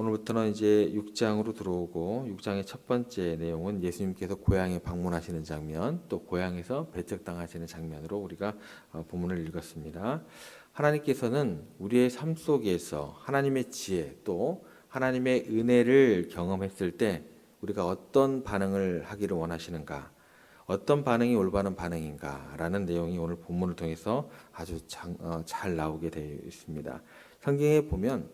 오늘부터는 이제 6장으로 들어오고 6장의 첫 번째 내용은 예수님께서 고향에 방문하시는 장면, 또 고향에서 배척당하시는 장면으로 우리가 본문을 읽었습니다. 하나님께서는 우리의 삶 속에서 하나님의 지혜 또 하나님의 은혜를 경험했을 때 우리가 어떤 반응을 하기를 원하시는가, 어떤 반응이 올바른 반응인가라는 내용이 오늘 본문을 통해서 아주 잘 나오게 되어 있습니다. 성경에 보면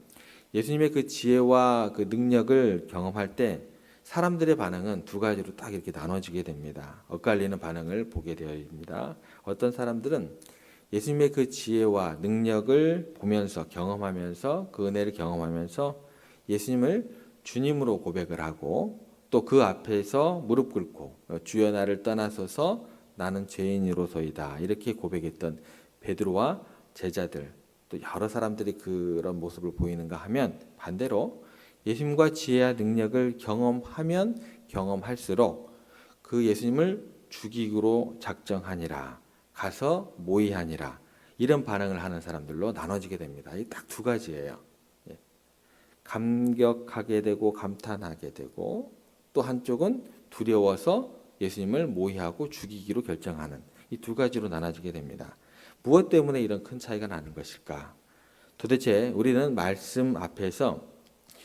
예수님의 그 지혜와 그 능력을 경험할 때 사람들의 반응은 두 가지로 딱 이렇게 나눠지게 됩니다. 엇갈리는 반응을 보게 되어집니다. 어떤 사람들은 예수님의 그 지혜와 능력을 보면서 경험하면서 그 은혜를 경험하면서 예수님을 주님으로 고백을 하고 또 그 앞에서 무릎 꿇고 주여 나를 떠나소서 나는 죄인으로서이다 이렇게 고백했던 베드로와 제자들 또 여러 사람들이 그런 모습을 보이는가 하면 반대로 예수님과 지혜와 능력을 경험하면 경험할수록 그 예수님을 죽이기로 작정하니라 가서 모의하니라 이런 반응을 하는 사람들로 나눠지게 됩니다. 이 딱 두 가지예요. 감격하게 되고 감탄하게 되고 또 한쪽은 두려워서 예수님을 모의하고 죽이기로 결정하는 이 두 가지로 나눠지게 됩니다. 무엇 때문에 이런 큰 차이가 나는 것일까? 도대체 우리는 말씀 앞에서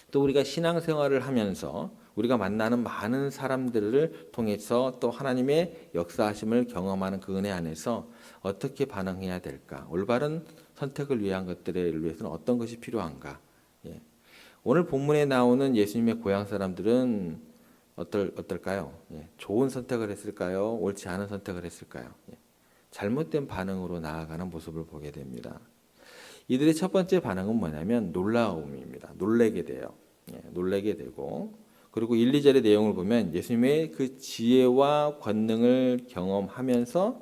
또 우리가 신앙생활을 하면서 우리가 만나는 많은 사람들을 통해서 또 하나님의 역사하심을 경험하는 그 은혜 안에서 어떻게 반응해야 될까? 올바른 선택을 위한 것들을 위해서는 어떤 것이 필요한가? 오늘 본문에 나오는 예수님의 고향 사람들은 어떨까요? 좋은 선택을 했을까요? 옳지 않은 선택을 했을까요? 잘못된 반응으로 나아가는 모습을 보게 됩니다. 이들의 첫 번째 반응은 뭐냐면 놀라움입니다. 놀래게 돼요. 놀래게 되고 그리고 1, 2절의 내용을 보면 예수님의 그 지혜와 권능을 경험하면서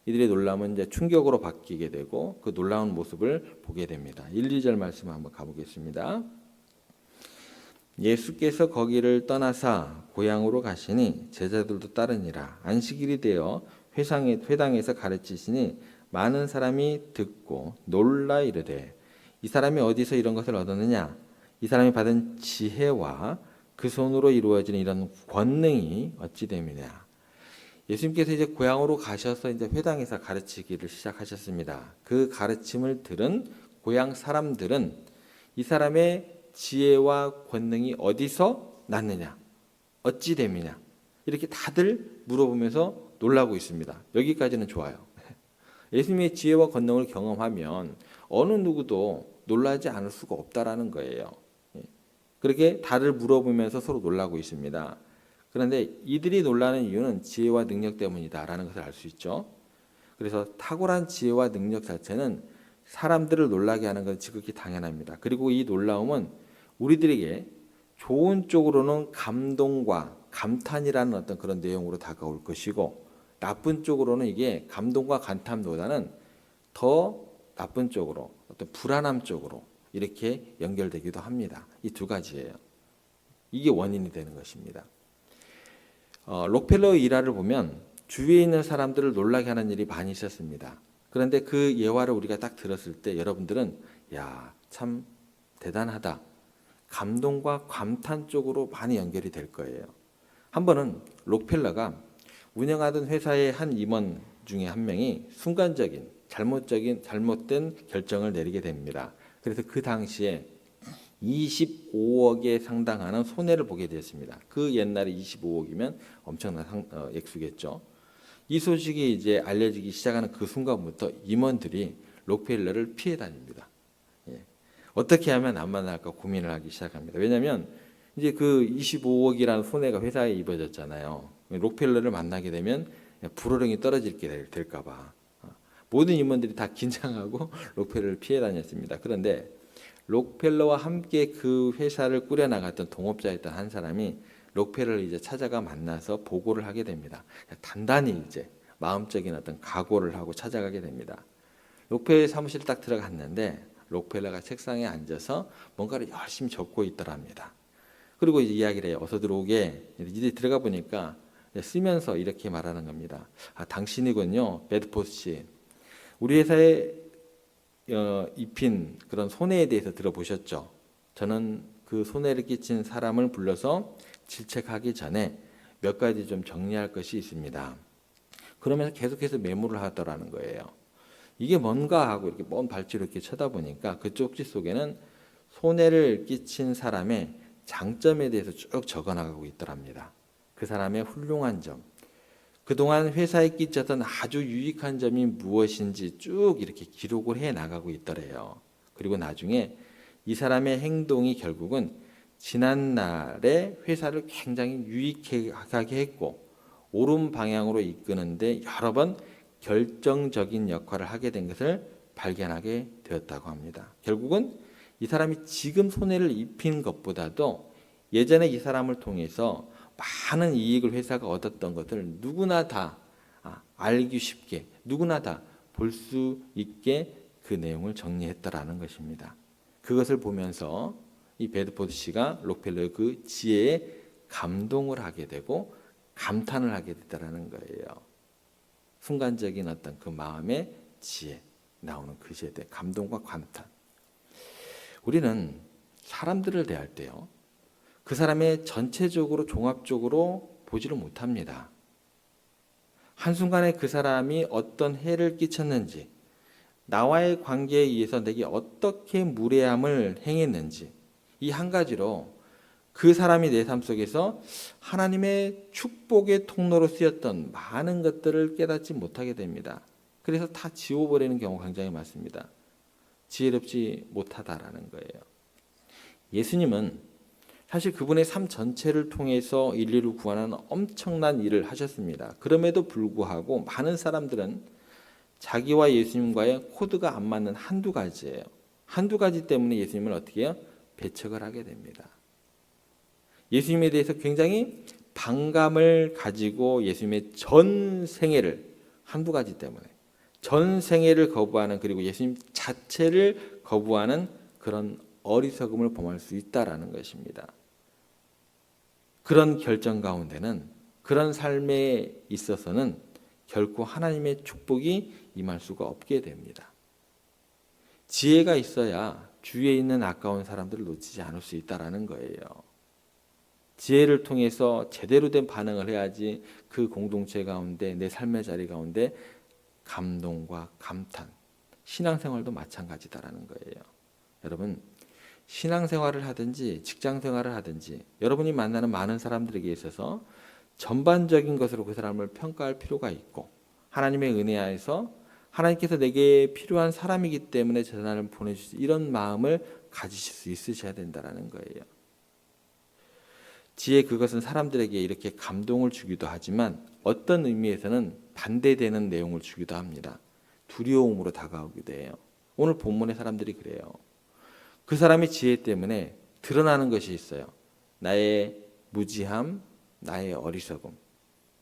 이들의 놀라움은 이제 충격으로 바뀌게 되고 그 놀라운 모습을 보게 됩니다. 1, 2절 말씀 한번 가보겠습니다. 예수께서 거기를 떠나사 고향으로 가시니 제자들도 따르니라. 안식일이 되어 회당에서 가르치시니 많은 사람이 듣고 놀라 이르되 이 사람이 어디서 이런 것을 얻었느냐? 이 사람이 받은 지혜와 그 손으로 이루어지는 이런 권능이 어찌 됨이냐? 예수님께서 이제 고향으로 가셔서 이제 회당에서 가르치기를 시작하셨습니다. 그 가르침을 들은 고향 사람들은 이 사람의 지혜와 권능이 어디서 났느냐? 어찌 됨이냐? 이렇게 다들 물어보면서 놀라고 있습니다. 여기까지는 좋아요. 예수님의 지혜와 권능을 경험하면 어느 누구도 놀라지 않을 수가 없다라는 거예요. 그렇게 다들 물어보면서 서로 놀라고 있습니다. 그런데 이들이 놀라는 이유는 지혜와 능력 때문이다라는 것을 알 수 있죠. 그래서 탁월한 지혜와 능력 자체는 사람들을 놀라게 하는 건 지극히 당연합니다. 그리고 이 놀라움은 우리들에게 좋은 쪽으로는 감동과 감탄이라는 어떤 그런 내용으로 다가올 것이고 나쁜 쪽으로는 이게 감동과 감탄보다는 더 나쁜 쪽으로 어떤 불안함 쪽으로 이렇게 연결되기도 합니다. 이 두 가지예요. 이게 원인이 되는 것입니다. 록펠러 일화를 보면 주위에 있는 사람들을 놀라게 하는 일이 많이 있었습니다. 그런데 그 예화를 우리가 딱 들었을 때 여러분들은 야, 참 대단하다. 감동과 감탄 쪽으로 많이 연결이 될 거예요. 한 번은 록펠러가 운영하던 회사의 한 임원 중에 한 명이 순간적인 잘못된 결정을 내리게 됩니다. 그래서 그 당시에 25억에 상당하는 손해를 보게 되었습니다. 그 옛날에 25억이면 엄청난 액수겠죠. 이 소식이 이제 알려지기 시작하는 그 순간부터 임원들이 록펠러를 피해 다닙니다. 어떻게 하면 안 만날까 고민을 하기 시작합니다. 왜냐하면 이제 그 25억이라는 손해가 회사에 입어졌잖아요. 록펠러를 만나게 되면 불호령이 떨어지게 될까봐 모든 임원들이 다 긴장하고 록펠러를 피해 다녔습니다. 그런데 록펠러와 함께 그 회사를 꾸려 나갔던 동업자였던 한 사람이 록펠러를 이제 찾아가 만나서 보고를 하게 됩니다. 단단히 이제 마음적인 어떤 각오를 하고 찾아가게 됩니다. 록펠러 사무실 딱 들어갔는데 록펠러가 책상에 앉아서 뭔가를 열심히 적고 있더랍니다. 그리고 이제 이야기를 해요. 어서 들어오게. 이제 들어가 보니까 쓰면서 이렇게 말하는 겁니다. 아, 당신이군요. 베드포스 씨. 우리 회사에 입힌 그런 손해에 대해서 들어보셨죠? 저는 그 손해를 끼친 사람을 불러서 질책하기 전에 몇 가지 좀 정리할 것이 있습니다. 그러면서 계속해서 메모를 하더라는 거예요. 이게 뭔가 하고 이렇게 먼 발치로 이렇게 쳐다보니까 그 쪽지 속에는 손해를 끼친 사람의 장점에 대해서 쭉 적어나가고 있더랍니다. 그 사람의 훌륭한 점, 그동안 회사에 끼쳤던 아주 유익한 점이 무엇인지 쭉 이렇게 기록을 해 나가고 있더래요. 그리고 나중에 이 사람의 행동이 결국은 지난날에 회사를 굉장히 유익하게 했고 옳은 방향으로 이끄는데 여러 번 결정적인 역할을 하게 된 것을 발견하게 되었다고 합니다. 결국은 이 사람이 지금 손해를 입힌 것보다도 예전에 이 사람을 통해서 많은 이익을 회사가 얻었던 것을 누구나 다 알기 쉽게 누구나 다 볼 수 있게 그 내용을 정리했다라는 것입니다. 그것을 보면서 이 베드포드 씨가 록펠러의 그 지혜에 감동을 하게 되고 감탄을 하게 됐다라는 거예요. 순간적인 어떤 그 마음의 지혜 나오는 그 시에 대해 감동과 감탄. 우리는 사람들을 대할 때요, 그 사람의 전체적으로 종합적으로 보지를 못합니다. 한순간에 그 사람이 어떤 해를 끼쳤는지, 나와의 관계에 의해서 내게 어떻게 무례함을 행했는지, 이 한 가지로 그 사람이 내 삶 속에서 하나님의 축복의 통로로 쓰였던 많은 것들을 깨닫지 못하게 됩니다. 그래서 다 지워버리는 경우가 굉장히 많습니다. 지혜롭지 못하다라는 거예요. 예수님은 사실 그분의 삶 전체를 통해서 인류를 구하는 엄청난 일을 하셨습니다. 그럼에도 불구하고 많은 사람들은 자기와 예수님과의 코드가 안 맞는 한두 가지예요. 한두 가지 때문에 예수님을 어떻게 해요? 배척을 하게 됩니다. 예수님에 대해서 굉장히 반감을 가지고 예수님의 전 생애를 한두 가지 때문에 전 생애를 거부하는, 그리고 예수님 자체를 거부하는 그런 어리석음을 범할 수 있다라는 것입니다. 그런 결정 가운데는, 그런 삶에 있어서는 결코 하나님의 축복이 임할 수가 없게 됩니다. 지혜가 있어야 주위에 있는 아까운 사람들을 놓치지 않을 수 있다라는 거예요. 지혜를 통해서 제대로 된 반응을 해야지 그 공동체 가운데, 내 삶의 자리 가운데 감동과 감탄, 신앙생활도 마찬가지다라는 거예요. 여러분, 신앙생활을 하든지 직장생활을 하든지 여러분이 만나는 많은 사람들에게 있어서 전반적인 것으로 그 사람을 평가할 필요가 있고, 하나님의 은혜 하에서 하나님께서 내게 필요한 사람이기 때문에 저 사람을 보내주시, 이런 마음을 가지실 수 있으셔야 된다는 거예요. 지혜, 그것은 사람들에게 이렇게 감동을 주기도 하지만 어떤 의미에서는 반대되는 내용을 주기도 합니다. 두려움으로 다가오기도 해요. 오늘 본문의 사람들이 그래요. 그 사람의 지혜 때문에 드러나는 것이 있어요. 나의 무지함, 나의 어리석음,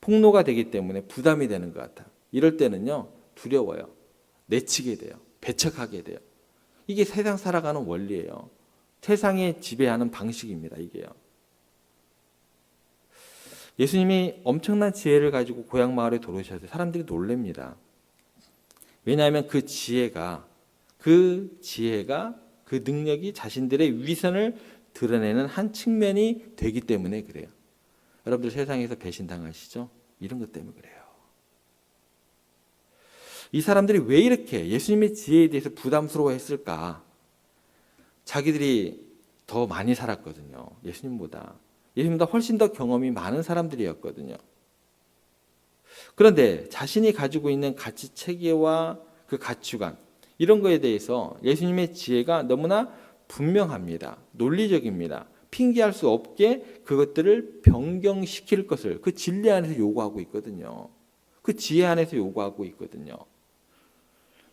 폭로가 되기 때문에 부담이 되는 것 같아요. 이럴 때는요, 두려워요. 내치게 돼요. 배척하게 돼요. 이게 세상 살아가는 원리예요. 세상에 지배하는 방식입니다. 이게요. 예수님이 엄청난 지혜를 가지고 고향 마을에 들어오셔서 사람들이 놀랍니다. 왜냐하면 그 지혜가 그 능력이 자신들의 위선을 드러내는 한 측면이 되기 때문에 그래요. 여러분들 세상에서 배신당하시죠? 이런 것 때문에 그래요. 이 사람들이 왜 이렇게 예수님의 지혜에 대해서 부담스러워했을까? 자기들이 더 많이 살았거든요. 예수님보다 훨씬 더 경험이 많은 사람들이었거든요. 그런데 자신이 가지고 있는 가치 체계와 그 가치관, 이런 거에 대해서 예수님의 지혜가 너무나 분명합니다. 논리적입니다. 핑계할 수 없게 그것들을 변경시킬 것을 그 진리 안에서 요구하고 있거든요. 그 지혜 안에서 요구하고 있거든요.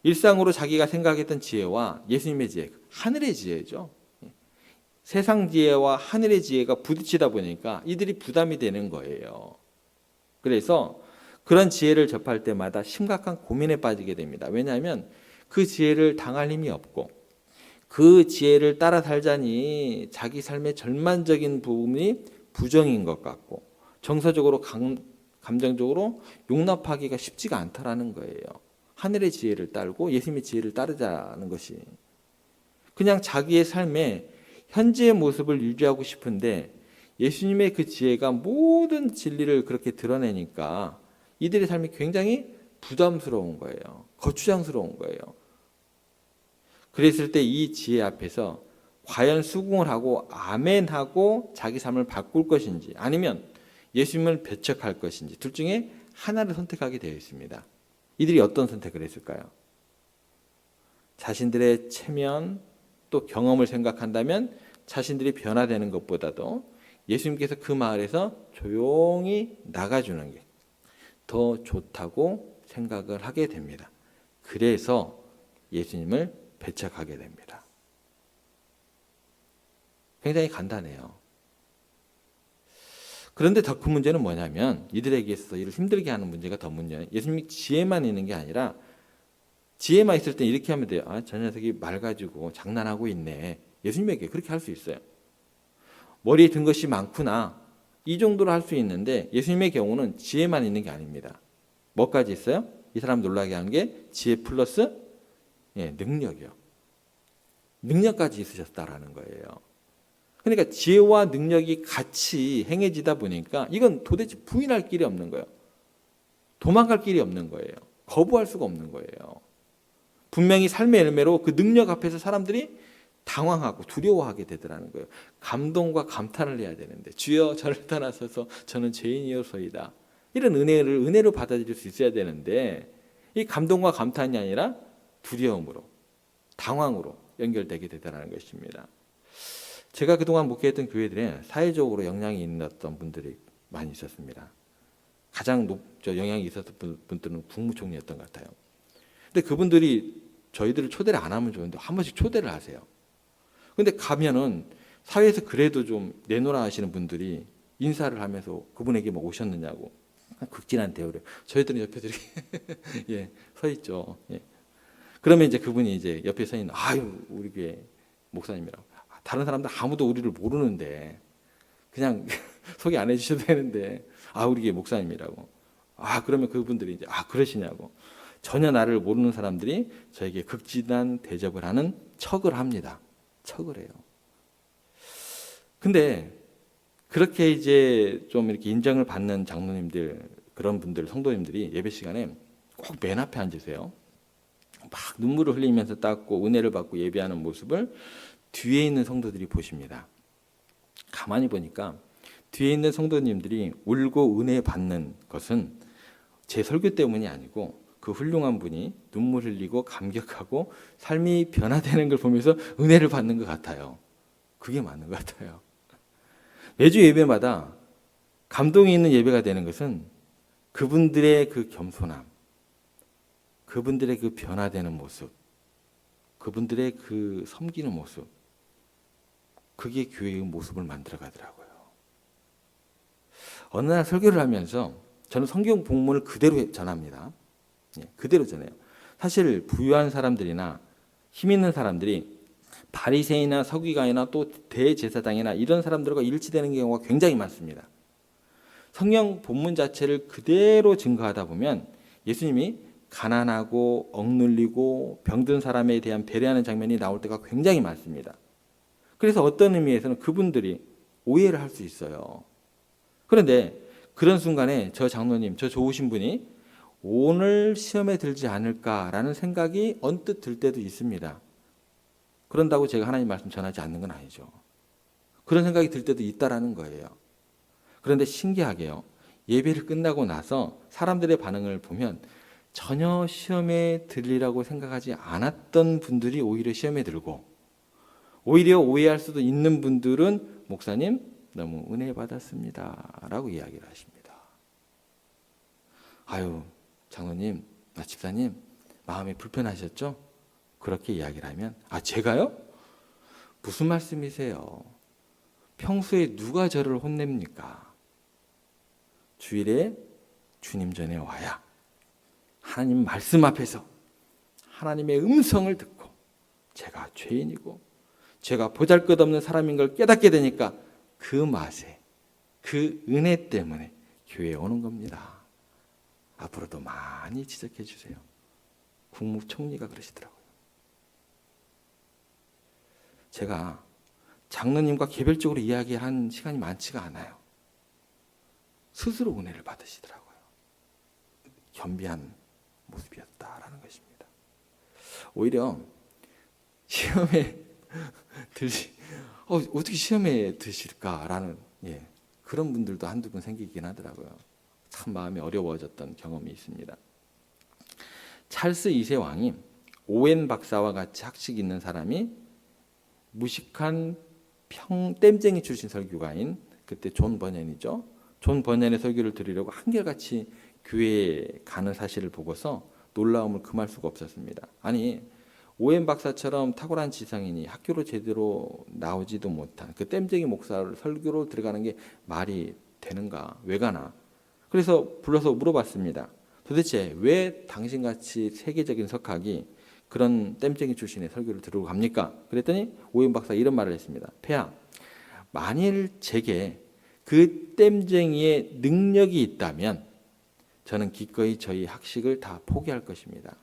일상으로 자기가 생각했던 지혜와 예수님의 지혜, 하늘의 지혜죠. 세상 지혜와 하늘의 지혜가 부딪히다 보니까 이들이 부담이 되는 거예요. 그래서 그런 지혜를 접할 때마다 심각한 고민에 빠지게 됩니다. 왜냐하면 그 지혜를 당할 힘이 없고, 그 지혜를 따라 살자니 자기 삶의 절망적인 부분이 부정인 것 같고, 정서적으로 감정적으로 용납하기가 쉽지가 않다라는 거예요. 하늘의 지혜를 따르고 예수님의 지혜를 따르자는 것이 그냥 자기의 삶에 현재의 모습을 유지하고 싶은데 예수님의 그 지혜가 모든 진리를 그렇게 드러내니까 이들의 삶이 굉장히 부담스러운 거예요. 거추장스러운 거예요. 그랬을 때 이 지혜 앞에서 과연 수긍을 하고 아멘하고 자기 삶을 바꿀 것인지 아니면 예수님을 배척할 것인지 둘 중에 하나를 선택하게 되어 있습니다. 이들이 어떤 선택을 했을까요? 자신들의 체면 또 경험을 생각한다면 자신들이 변화되는 것보다도 예수님께서 그 마을에서 조용히 나가주는 게 더 좋다고 생각을 하게 됩니다. 그래서 예수님을 배척하게 됩니다. 굉장히 간단해요. 그런데 더 큰 문제는 뭐냐면 이들에게 있어서 이를 힘들게 하는 문제가 더 문제예요. 예수님이 지혜만 있는 게 아니라 지혜만 있을 때 이렇게 하면 돼요. 저 녀석이 말 가지고 장난하고 있네. 예수님에게 그렇게 할 수 있어요. 머리에 든 것이 많구나. 이 정도로 할 수 있는데 예수님의 경우는 지혜만 있는 게 아닙니다. 뭐까지 있어요? 이 사람 놀라게 하는 게 지혜 플러스 능력이요. 능력까지 있으셨다라는 거예요. 그러니까 지혜와 능력이 같이 행해지다 보니까 이건 도대체 부인할 길이 없는 거예요. 도망갈 길이 없는 거예요. 거부할 수가 없는 거예요. 분명히 삶의 열매로 그 능력 앞에서 사람들이 당황하고 두려워하게 되더라는 거예요. 감동과 감탄을 해야 되는데 주여 저를 떠나서서 저는 죄인이어서이다. 이런 은혜로 받아들일 수 있어야 되는데 이 감동과 감탄이 아니라 두려움으로 당황으로 연결되게 되더라는 것입니다. 제가 그동안 목회했던 교회들에 사회적으로 영향이 있는 어떤 분들이 많이 있었습니다. 가장 영향이 있었던 분들은 국무총리였던 것 같아요. 근데 그분들이 저희들을 초대를 안 하면 좋은데 한 번씩 초대를 하세요. 근데 가면은 사회에서 그래도 좀 내놓으라 하시는 분들이 인사를 하면서 그분에게 뭐 오셨느냐고 극진한 대우를 저희들은 옆에서 이렇게 서 있죠. 그러면 이제 그분이 이제 옆에 서 있는 우리 교회 목사님이라고. 다른 사람들 아무도 우리를 모르는데 그냥 소개 안 해주셔도 되는데 우리 교회 목사님이라고. 그러면 그분들이 이제 그러시냐고. 전혀 나를 모르는 사람들이 저에게 극진한 대접을 하는 척을 합니다. 척을 해요. 근데 그렇게 이제 좀 이렇게 인정을 받는 장로님들 그런 분들 성도님들이 예배 시간에 꼭 맨 앞에 앉으세요. 막 눈물을 흘리면서 닦고 은혜를 받고 예배하는 모습을 뒤에 있는 성도들이 보십니다. 가만히 보니까 뒤에 있는 성도님들이 울고 은혜 받는 것은 제 설교 때문이 아니고 그 훌륭한 분이 눈물 흘리고 감격하고 삶이 변화되는 걸 보면서 은혜를 받는 것 같아요. 그게 맞는 것 같아요. 매주 예배마다 감동이 있는 예배가 되는 것은 그분들의 그 겸손함, 그분들의 그 변화되는 모습, 그분들의 그 섬기는 모습, 그게 교회의 모습을 만들어 가더라고요. 어느 날 설교를 하면서 저는 성경 본문을 그대로 전합니다. 그대로 전해요. 사실 부유한 사람들이나 힘 있는 사람들이 바리새인이나 서기관이나 또 대제사장이나 이런 사람들과 일치되는 경우가 굉장히 많습니다. 성경 본문 자체를 그대로 증거하다 보면 예수님이 가난하고 억눌리고 병든 사람에 대한 배려하는 장면이 나올 때가 굉장히 많습니다. 그래서 어떤 의미에서는 그분들이 오해를 할 수 있어요. 그런데 그런 순간에 저 장로님, 저 좋으신 분이 오늘 시험에 들지 않을까라는 생각이 언뜻 들 때도 있습니다. 그런다고 제가 하나님 말씀 전하지 않는 건 아니죠. 그런 생각이 들 때도 있다라는 거예요. 그런데 신기하게요. 예배를 끝나고 나서 사람들의 반응을 보면 전혀 시험에 들리라고 생각하지 않았던 분들이 오히려 시험에 들고 오히려 오해할 수도 있는 분들은 목사님 너무 은혜 받았습니다 라고 이야기를 하십니다. 장로님, 집사님 마음이 불편하셨죠? 그렇게 이야기를 하면 제가요? 무슨 말씀이세요? 평소에 누가 저를 혼냅니까? 주일에 주님 전에 와야 하나님 말씀 앞에서 하나님의 음성을 듣고 제가 죄인이고 제가 보잘것없는 사람인 걸 깨닫게 되니까 그 맛에 그 은혜 때문에 교회에 오는 겁니다. 앞으로도 많이 지적해 주세요. 국무총리가 그러시더라고요. 제가 장로님과 개별적으로 이야기한 시간이 많지가 않아요. 스스로 은혜를 받으시더라고요. 겸비한 모습이었다라는 것입니다. 오히려 시험에 어떻게 시험에 드실까라는 그런 분들도 한두 분 생기긴 하더라고요. 참 마음이 어려워졌던 경험이 있습니다. 찰스 2세 왕이 오웬 박사와 같이 학식 있는 사람이 무식한 땜쟁이 출신 설교가인 그때 존 버년이죠. 존 버년의 설교를 들으려고 한결같이 교회에 가는 사실을 보고서 놀라움을 금할 수가 없었습니다. 아니 오웬 박사처럼 탁월한 지성인이 학교로 제대로 나오지도 못한 그 땜쟁이 목사를 설교로 들어가는 게 말이 되는가? 왜 가나? 그래서 불러서 물어봤습니다. 도대체 왜 당신같이 세계적인 석학이 그런 땜쟁이 출신의 설교를 들으러 갑니까? 그랬더니 오웬 박사가 이런 말을 했습니다. 폐하, 만일 제게 그 땜쟁이의 능력이 있다면 저는 기꺼이 저희 학식을 다 포기할 것입니다.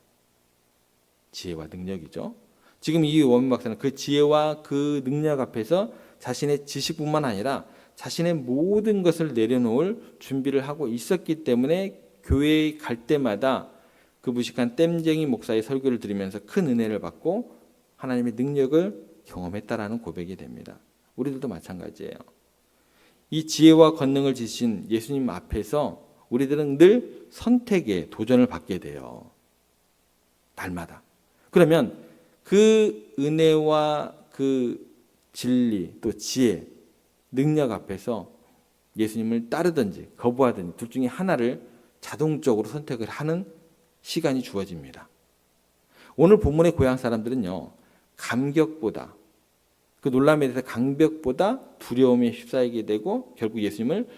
지혜와 능력이죠. 지금 이 오웬 박사는 그 지혜와 그 능력 앞에서 자신의 지식뿐만 아니라 자신의 모든 것을 내려놓을 준비를 하고 있었기 때문에 교회에 갈 때마다 그 무식한 땜쟁이 목사의 설교를 들으면서 큰 은혜를 받고 하나님의 능력을 경험했다라는 고백이 됩니다. 우리들도 마찬가지예요. 이 지혜와 권능을 지신 예수님 앞에서 우리들은 늘 선택에 도전을 받게 돼요. 날마다. 그러면 그 은혜와 그 진리 또 지혜, 능력 앞에서 예수님을 따르든지 거부하든지 둘 중에 하나를 자동적으로 선택을 하는 시간이 주어집니다. 오늘 본문의 고향 사람들은요, 감격보다 그 놀람에 대해서 감격보다 두려움에 휩싸이게 되고 결국 예수님을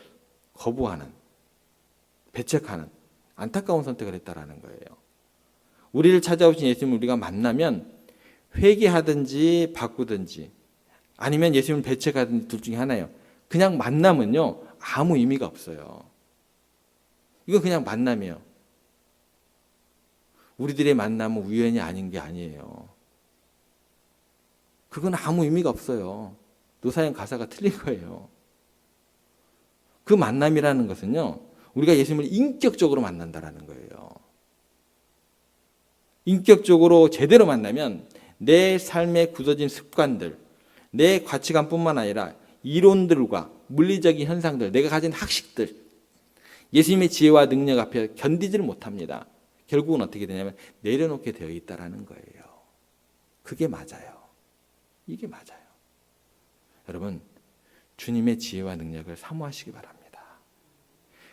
거부하는, 배척하는 안타까운 선택을 했다라는 거예요. 우리를 찾아오신 예수님을 우리가 만나면 회개하든지 바꾸든지 아니면 예수님을 배척하든지 둘 중에 하나예요. 그냥 만남은요 아무 의미가 없어요. 이거 그냥 만남이에요. 우리들의 만남은 우연이 아닌 게 아니에요. 그건 아무 의미가 없어요. 노사연 가사가 틀린 거예요. 그 만남이라는 것은요 우리가 예수님을 인격적으로 만난다라는 거예요. 인격적으로 제대로 만나면 내 삶에 굳어진 습관들, 내 가치관뿐만 아니라 이론들과 물리적인 현상들, 내가 가진 학식들, 예수님의 지혜와 능력 앞에 견디지를 못합니다. 결국은 어떻게 되냐면 내려놓게 되어 있다라는 거예요. 그게 맞아요. 이게 맞아요. 여러분, 주님의 지혜와 능력을 사모하시기 바랍니다.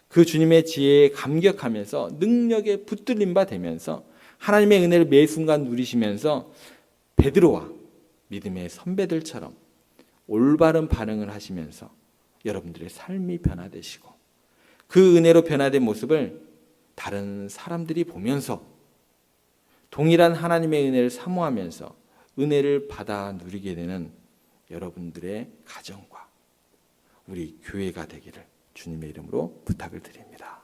그 주님의 지혜에 감격하면서 능력에 붙들림 바 되면서 하나님의 은혜를 매 순간 누리시면서 베드로와 믿음의 선배들처럼 올바른 반응을 하시면서 여러분들의 삶이 변화되시고 그 은혜로 변화된 모습을 다른 사람들이 보면서 동일한 하나님의 은혜를 사모하면서 은혜를 받아 누리게 되는 여러분들의 가정과 우리 교회가 되기를 주님의 이름으로 부탁을 드립니다.